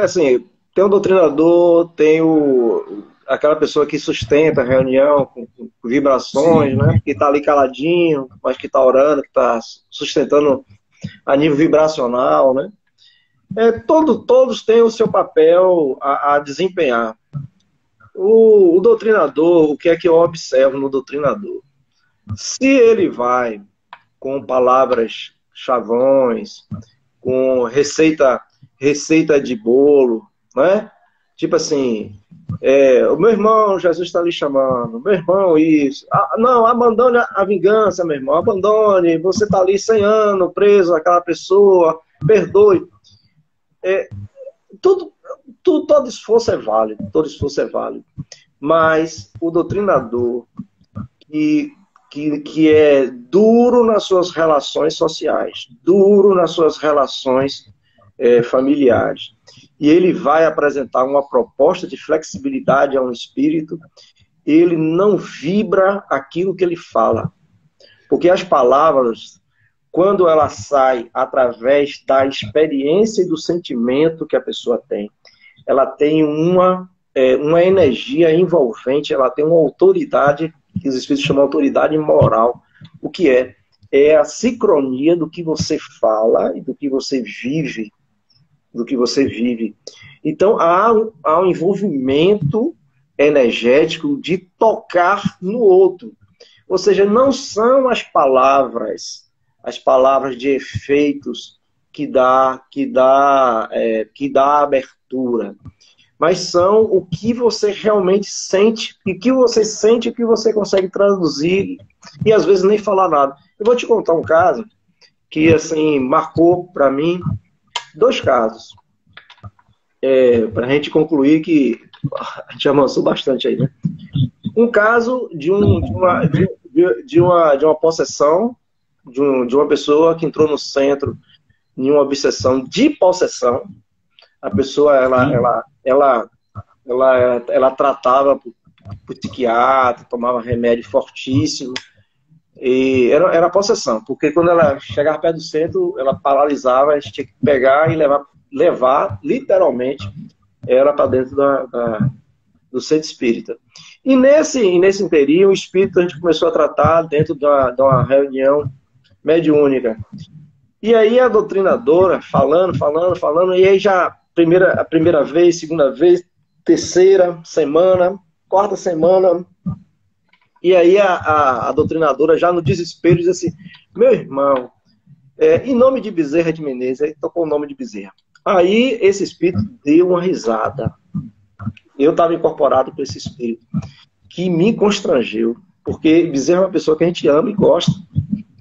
Speaker 2: Assim... Tem o doutrinador, tem aquela pessoa que sustenta a reunião com vibrações, né? Que está ali caladinho, mas que está orando, que está sustentando a nível vibracional, né? Todos têm o seu papel a desempenhar. O doutrinador, o que é que eu observo no doutrinador? Se ele vai com palavras chavões, com receita de bolo, né? Tipo assim, o meu irmão, Jesus está lhe chamando, meu irmão, isso. Não, abandone a vingança, meu irmão, abandone, você está ali 100 anos preso àquela pessoa, perdoe. Todo esforço é válido, mas o doutrinador que é duro nas suas relações sociais, duro nas suas relações familiares, e ele vai apresentar uma proposta de flexibilidade a um espírito, ele não vibra aquilo que ele fala. Porque as palavras, quando ela sai através da experiência e do sentimento que a pessoa tem, ela tem uma energia envolvente, ela tem uma autoridade, que os espíritos chamam de autoridade moral. O que é? É a sincronia do que você fala e do que você vive. Então, há um envolvimento energético de tocar no outro. Ou seja, não são as palavras de efeitos que dá abertura, mas são o que você realmente sente, e o que você sente, o que você consegue traduzir, e às vezes nem falar nada. Eu vou te contar um caso que, assim, marcou para mim. 2 casos. Para a gente concluir que a gente avançou bastante aí, né? Um caso de uma possessão de uma pessoa que entrou no centro em uma obsessão de possessão. A pessoa, ela tratava por psiquiatra, tomava remédio fortíssimo. E era possessão, porque quando ela chegava perto do centro, ela paralisava, a gente tinha que pegar e levar literalmente, era para dentro do centro espírita. E nesse inteirinho, o espírito a gente começou a tratar dentro de uma reunião mediúnica. E aí a doutrinadora falando, e aí já a primeira vez, segunda vez, terceira semana, quarta semana. E aí a doutrinadora, já no desespero, diz assim: meu irmão, em nome de Bezerra de Menezes, aí tocou o nome de Bezerra. Aí esse espírito deu uma risada. Eu estava incorporado com esse espírito, que me constrangeu, porque Bezerra é uma pessoa que a gente ama e gosta.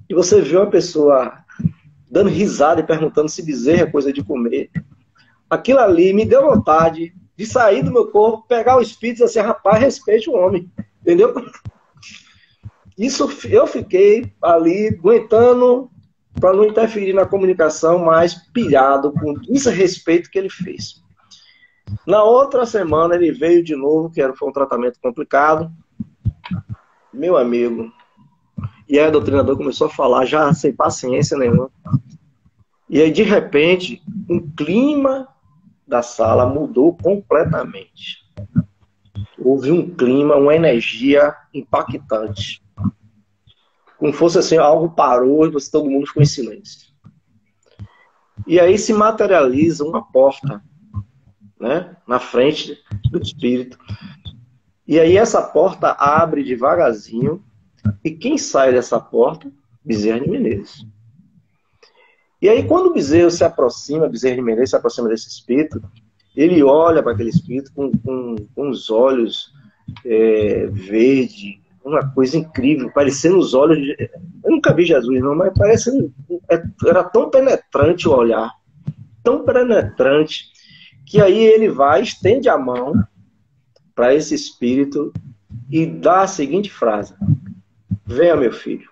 Speaker 2: E você vê uma pessoa dando risada e perguntando se Bezerra é coisa de comer. Aquilo ali me deu vontade de sair do meu corpo, pegar o espírito e dizer assim: rapaz, respeite o homem. Entendeu? Isso eu fiquei ali aguentando para não interferir na comunicação, mas pilhado com esse respeito que ele fez. Na outra semana ele veio de novo, foi um tratamento complicado. Meu amigo. E aí a doutrinadora começou a falar, já sem paciência nenhuma. E aí, de repente, o clima da sala mudou completamente. Houve um clima, uma energia impactante. Como fosse assim, algo parou e todo mundo ficou em silêncio. E aí se materializa uma porta, né, na frente do espírito. E aí essa porta abre devagarzinho. E quem sai dessa porta? Bezerra de Menezes. E aí quando o Bezerra se aproxima, Bezerra de Menezes se aproxima desse espírito, ele olha para aquele espírito com os olhos verdes, uma coisa incrível, parecendo os olhos de... Eu nunca vi Jesus, não, mas parecendo... Era tão penetrante o olhar, tão penetrante, que aí ele vai, estende a mão para esse espírito e dá a seguinte frase: venha, meu filho.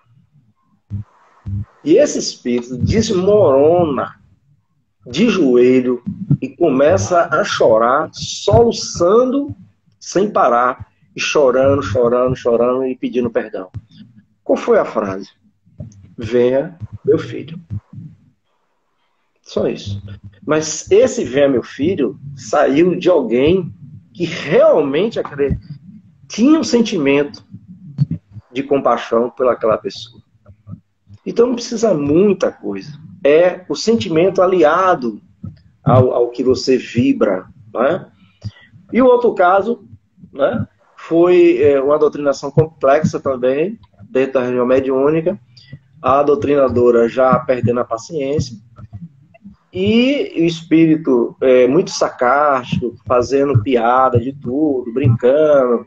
Speaker 2: E esse espírito desmorona de joelho e começa a chorar, soluçando sem parar, e chorando, chorando, chorando e pedindo perdão. Qual foi a frase? Venha, meu filho. Só isso. Mas esse venha, meu filho, saiu de alguém que realmente tinha um sentimento de compaixão pelaquela pessoa. Então não precisa muita coisa. É o sentimento aliado ao que você vibra. Né? E o outro caso, né, foi uma doutrinação complexa também, dentro da região mediúnica, a doutrinadora já perdendo a paciência, e o espírito muito sarcástico, fazendo piada de tudo, brincando.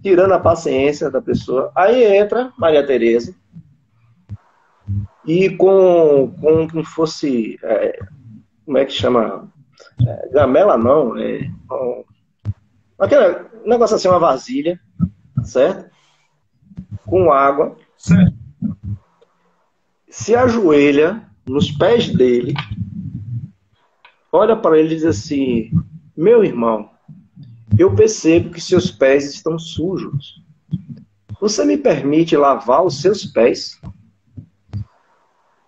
Speaker 2: Tirando a paciência da pessoa. Aí entra Maria Tereza e como fosse, como é que chama? Gamela não, aquele negócio assim, uma vasilha, certo? Com água.
Speaker 1: Certo.
Speaker 2: Se ajoelha nos pés dele, olha para ele e diz assim: meu irmão, eu percebo que seus pés estão sujos. Você me permite lavar os seus pés?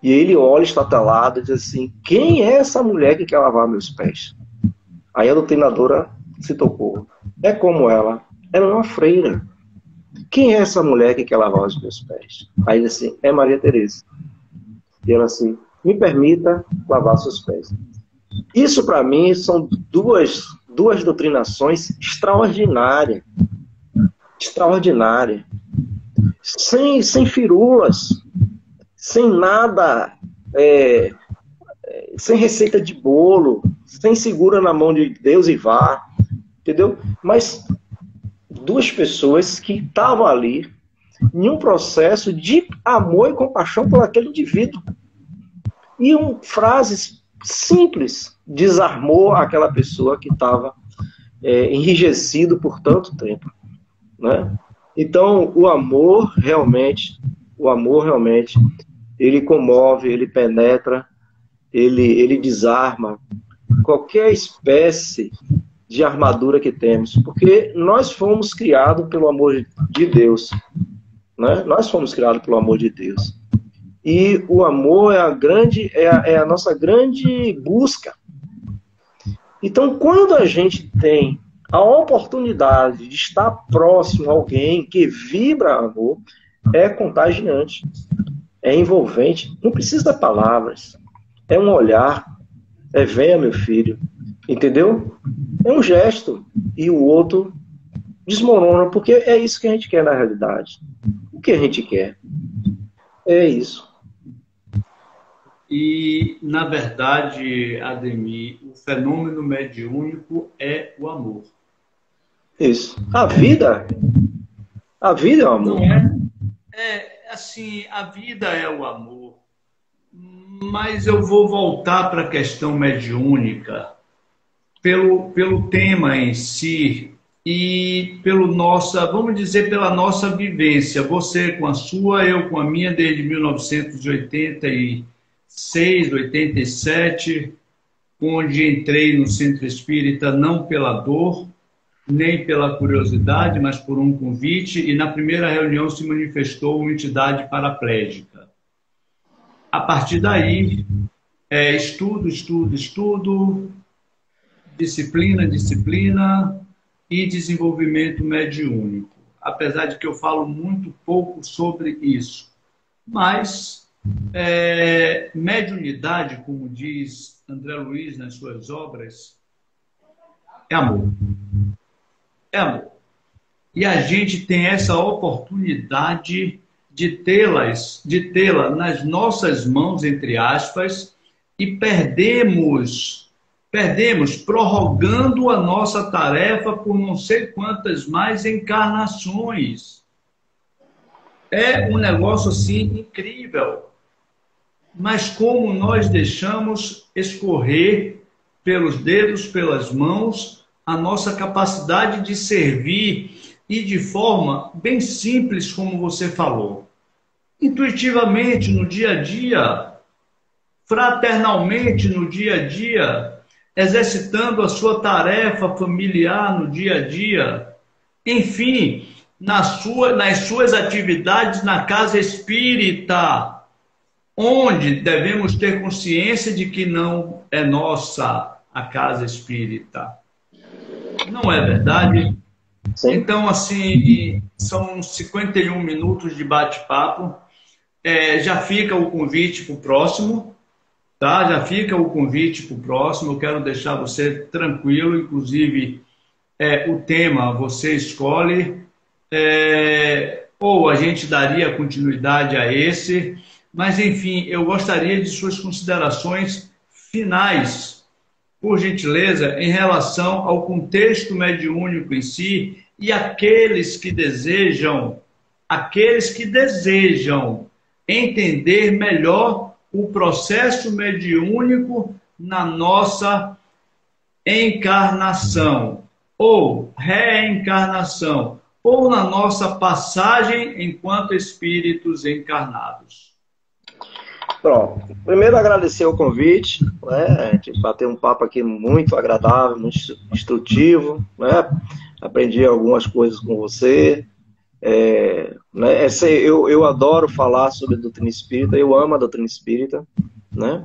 Speaker 2: E ele olha estatelado e diz assim: quem é essa mulher que quer lavar meus pés? Aí a doutrinadora se tocou. É como ela é uma freira. Quem é essa mulher que quer lavar os meus pés? Aí ele assim: é Maria Tereza. E ela assim: me permita lavar seus pés. Isso para mim são duas doutrinações extraordinárias. Extraordinárias. Sem firulas, sem nada, sem receita de bolo, sem segura na mão de Deus e vá, entendeu? Mas duas pessoas que estavam ali em um processo de amor e compaixão por aquele indivíduo. E frases simples desarmou aquela pessoa que estava enrijecido por tanto tempo, né? Então, o amor realmente, ele comove, ele penetra, ele desarma qualquer espécie de armadura que temos, porque nós fomos criados pelo amor de Deus, né? Nós fomos criados pelo amor de Deus. E o amor é a nossa grande busca. Então, quando a gente tem a oportunidade de estar próximo a alguém que vibra amor, é contagiante, é envolvente, não precisa de palavras, é um olhar, venha meu filho, entendeu? É um gesto, e o outro desmorona, porque é isso que a gente quer na realidade. O que a gente quer é isso.
Speaker 1: E, na verdade, Ademir, o fenômeno mediúnico é o amor.
Speaker 2: Isso. A vida é o amor.
Speaker 1: Não é? Assim, a vida é o amor. Mas eu vou voltar para a questão mediúnica, pelo tema em si e vamos dizer, pela nossa vivência. Você com a sua, eu com a minha, desde 1986, 87, onde entrei no Centro Espírita não pela dor, nem pela curiosidade, mas por um convite, e na primeira reunião se manifestou uma entidade paraplégica. A partir daí, estudo, disciplina, disciplina e desenvolvimento mediúnico. Apesar de que eu falo muito pouco sobre isso. Mas, mediunidade, como diz André Luiz nas suas obras, é amor. É amor. E a gente tem essa oportunidade de tê-la nas nossas mãos, entre aspas, e perdemos prorrogando a nossa tarefa por não sei quantas mais encarnações. É um negócio assim incrível. Mas como nós deixamos escorrer pelos dedos, pelas mãos, a nossa capacidade de servir e de forma bem simples, como você falou. Intuitivamente, no dia a dia, fraternalmente, no dia a dia, exercitando a sua tarefa familiar no dia a dia, enfim, nas suas atividades na casa espírita, onde devemos ter consciência de que não é nossa a casa espírita. Não é verdade?
Speaker 2: Sim.
Speaker 1: Então, assim, são 51 minutos de bate-papo. Já fica o convite para o próximo, tá? Já fica o convite para o próximo. Eu quero deixar você tranquilo, inclusive o tema você escolhe, ou a gente daria continuidade a esse, mas enfim, eu gostaria de suas considerações finais, por gentileza, em relação ao contexto mediúnico em si e aqueles que desejam entender melhor o processo mediúnico na nossa encarnação ou reencarnação, ou na nossa passagem enquanto espíritos encarnados.
Speaker 2: Pronto. Primeiro, agradecer o convite, né? A gente bateu um papo aqui muito agradável, muito instrutivo, né? Aprendi algumas coisas com você. Né? Eu adoro falar sobre a doutrina espírita, eu amo a doutrina espírita, né?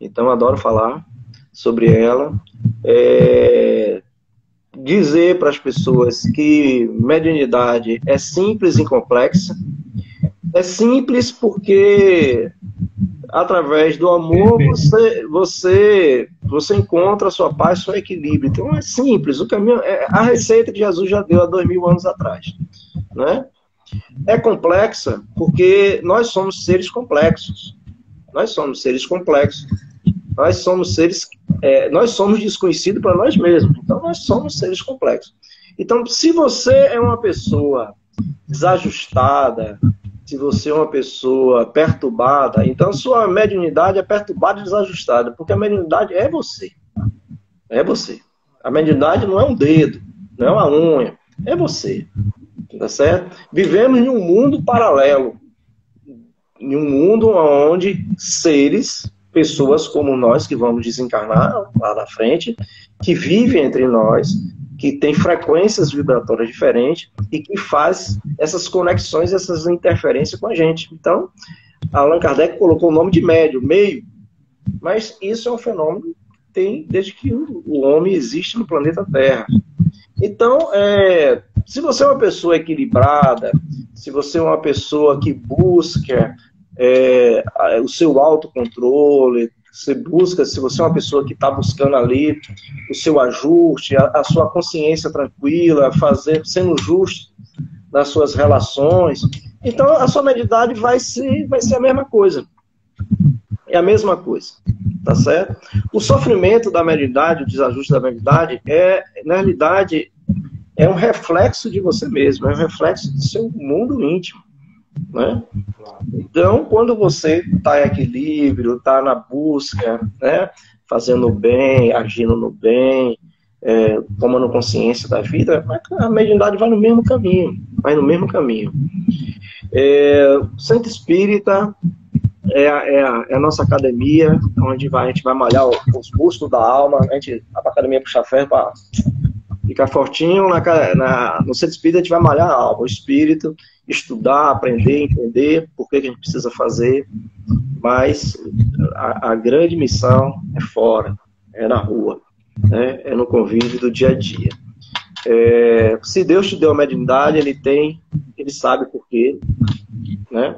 Speaker 2: Então, adoro falar sobre ela. Dizer para as pessoas que mediunidade é simples e complexa. É simples porque através do amor você encontra a sua paz, seu equilíbrio. Então é simples, o caminho, a receita que Jesus já deu há 2000 anos atrás, né? É complexa porque nós somos seres complexos. Nós somos seres complexos. Nós somos seres, nós somos desconhecidos para nós mesmos. Então nós somos seres complexos. Então, se você é uma pessoa desajustada, se você é uma pessoa perturbada, então sua mediunidade é perturbada e desajustada, porque a mediunidade é você. É você. A mediunidade não é um dedo, não é uma unha, é você. Tá certo? Vivemos em um mundo paralelo, em um mundo onde seres, pessoas como nós, que vamos desencarnar lá na frente, que vivem entre nós, que tem frequências vibratórias diferentes e que faz essas conexões, essas interferências com a gente. Então, Allan Kardec colocou o nome de médium, meio, mas isso é um fenômeno que tem desde que o homem existe no planeta Terra. Então, se você é uma pessoa equilibrada, se você é uma pessoa que busca o seu autocontrole, se você é uma pessoa que está buscando ali o seu ajuste, a sua consciência tranquila, sendo justo nas suas relações, então a sua mediunidade vai ser a mesma coisa. É a mesma coisa, tá certo? O sofrimento da mediunidade, o desajuste da mediunidade, na realidade, é um reflexo de você mesmo, é um reflexo do seu mundo íntimo, né? Então, quando você está em equilíbrio, está na busca, né, fazendo o bem, agindo no bem, tomando consciência da vida, a mediunidade vai no mesmo caminho, O Centro Espírita é a nossa academia, onde a gente vai malhar os músculos da alma, a academia puxa ferro para ficar fortinho no centro espírita. A gente vai malhar a alma, o espírito, estudar, aprender, entender por que a gente precisa fazer, mas a grande missão é fora, é na rua, né? É no convívio do dia a dia. Se Deus te deu a mediunidade, ele sabe por quê, né?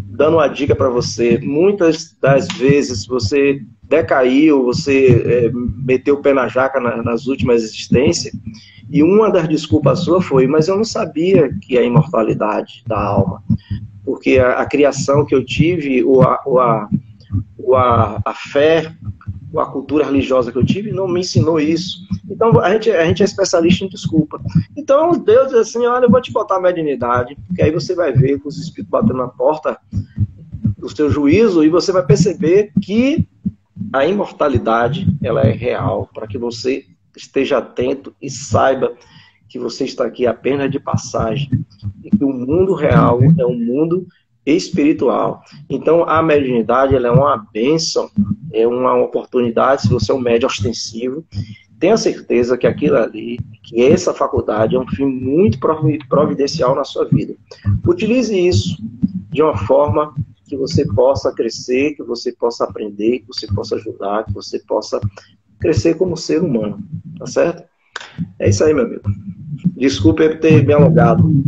Speaker 2: Dando uma dica para você, muitas das vezes você decaiu, você meteu o pé na jaca nas últimas existências, e uma das desculpas sua foi: mas eu não sabia que a imortalidade da alma, porque a criação que eu tive, a fé, a cultura religiosa que eu tive não me ensinou isso. Então a gente é especialista em desculpa. Então Deus diz assim: olha, eu vou te botar a mediunidade, porque aí você vai ver com os espíritos batendo na porta do seu juízo, e você vai perceber que a imortalidade, ela é real, para que você esteja atento e saiba que você está aqui apenas de passagem, e que o mundo real é um mundo espiritual. Então a mediunidade, ela é uma bênção, é uma oportunidade. Se você é um médium ostensivo, tenha certeza que aquilo ali, que essa faculdade é um fim muito providencial na sua vida. Utilize isso de uma forma que você possa crescer, que você possa aprender, que você possa ajudar, que você possa crescer como ser humano, tá certo? É isso aí, meu amigo. Desculpe por ter me alongado.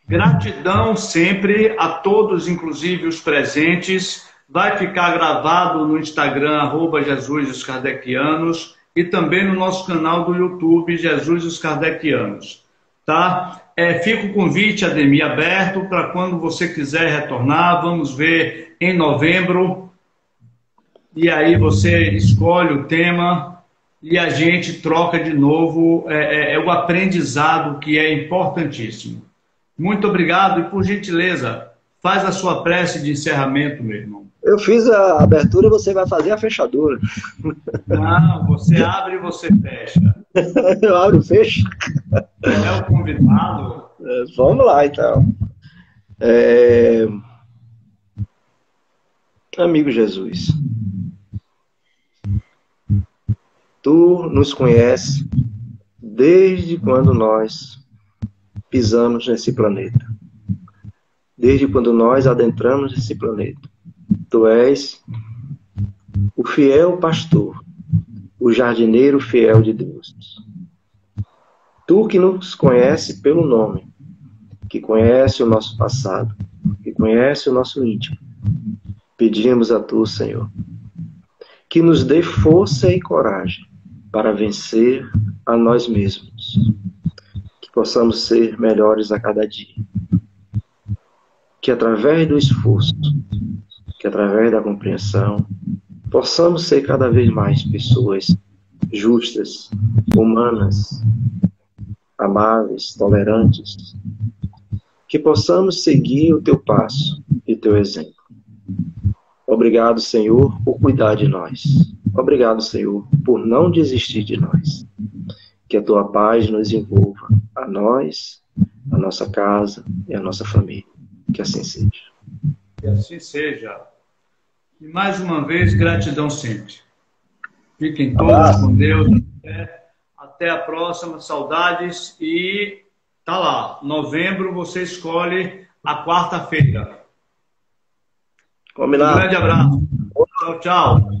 Speaker 1: Gratidão sempre a todos, inclusive os presentes. Vai ficar gravado no Instagram, @JesusOsKardecianos, e também no nosso canal do YouTube, Jesus os Kardecianos. Tá? Fica o convite, Ademir, aberto para quando você quiser retornar. Vamos ver em novembro. E aí você escolhe o tema e a gente troca de novo. É o aprendizado que é importantíssimo. Muito obrigado, e por gentileza, faz a sua prece de encerramento, meu irmão.
Speaker 2: Eu fiz a abertura, você vai fazer a fechadura.
Speaker 1: Não, você abre e você fecha.
Speaker 2: Eu abro e fecho?
Speaker 1: É o convidado.
Speaker 2: Vamos lá, então. Amigo Jesus, Tu nos conheces desde quando nós pisamos nesse planeta. Desde quando nós adentramos esse planeta. Tu és o fiel pastor, o jardineiro fiel de Deus. Tu que nos conhece pelo nome, que conhece o nosso passado, que conhece o nosso íntimo, pedimos a Tu, Senhor, que nos dê força e coragem para vencer a nós mesmos, que possamos ser melhores a cada dia, que através do esforço, que através da compreensão, possamos ser cada vez mais pessoas justas, humanas, amáveis, tolerantes, que possamos seguir o Teu passo e o Teu exemplo. Obrigado, Senhor, por cuidar de nós. Obrigado, Senhor, por não desistir de nós. Que a Tua paz nos envolva, a nós, a nossa casa e a nossa família. Que assim seja.
Speaker 1: Que assim seja. E mais uma vez, gratidão sempre. Fiquem todos com Deus. Até a próxima. Saudades. E tá lá. Novembro você escolhe a quarta-feira.
Speaker 2: Combinado.
Speaker 1: Um grande abraço. Tchau, tchau.